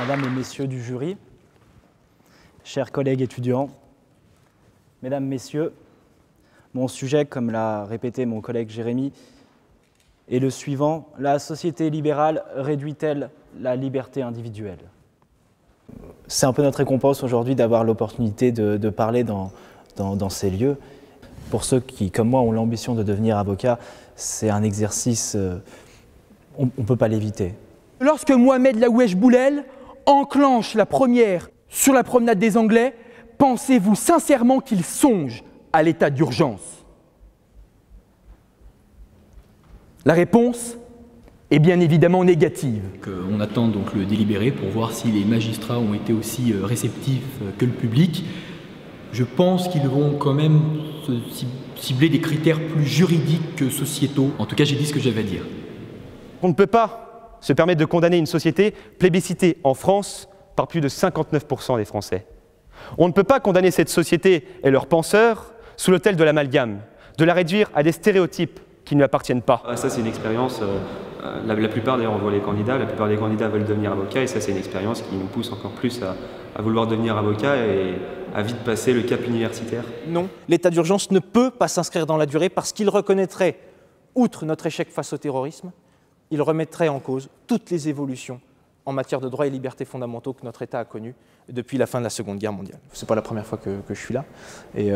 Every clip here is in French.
Mesdames et messieurs du jury, chers collègues étudiants, mesdames, messieurs, mon sujet, comme l'a répété mon collègue Jérémy, est le suivant: la société libérale réduit-elle la liberté individuelle? C'est un peu notre récompense aujourd'hui d'avoir l'opportunité de parler dans ces lieux. Pour ceux qui, comme moi, ont l'ambition de devenir avocat, c'est un exercice, on ne peut pas l'éviter. Lorsque Mohamed Laoueche Boulel enclenche la première sur la promenade des Anglais, pensez-vous sincèrement qu'il songe à l'état d'urgence? La réponse est bien évidemment négative. On attend donc le délibéré pour voir si les magistrats ont été aussi réceptifs que le public. Je pense qu'ils vont quand même cibler des critères plus juridiques que sociétaux. En tout cas, j'ai dit ce que j'avais à dire. On ne peut pas se permettre de condamner une société plébiscitée en France par plus de 59% des Français. On ne peut pas condamner cette société et leurs penseurs sous l'autel de l'amalgame, de la réduire à des stéréotypes qui ne lui appartiennent pas. Ça, c'est une expérience, la plupart d'ailleurs on voit les candidats, la plupart des candidats veulent devenir avocat et ça c'est une expérience qui nous pousse encore plus à vouloir devenir avocat et à vite passer le cap universitaire. Non, l'état d'urgence ne peut pas s'inscrire dans la durée parce qu'il reconnaîtrait, outre notre échec face au terrorisme, il remettrait en cause toutes les évolutions en matière de droits et libertés fondamentaux que notre État a connus depuis la fin de la Seconde Guerre mondiale. C'est pas la première fois que je suis là. Et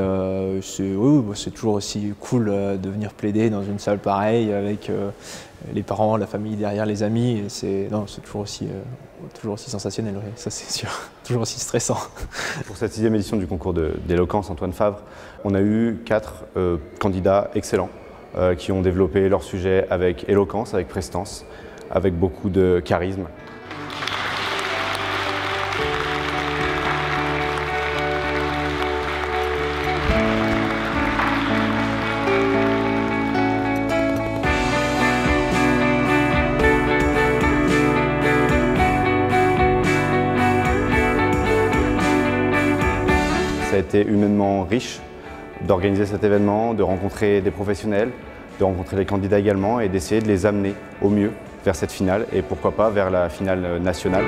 c'est toujours aussi cool de venir plaider dans une salle pareille avec les parents, la famille derrière, les amis. C'est toujours aussi sensationnel, oui, ça c'est sûr. Toujours aussi stressant. Pour cette 6e édition du concours d'éloquence Antoine Favre, on a eu 4 candidats excellents qui ont développé leur sujet avec éloquence, avec prestance, avec beaucoup de charisme. Ça a été humainement riche d'organiser cet événement, de rencontrer des professionnels, de rencontrer les candidats également et d'essayer de les amener au mieux vers cette finale et pourquoi pas vers la finale nationale.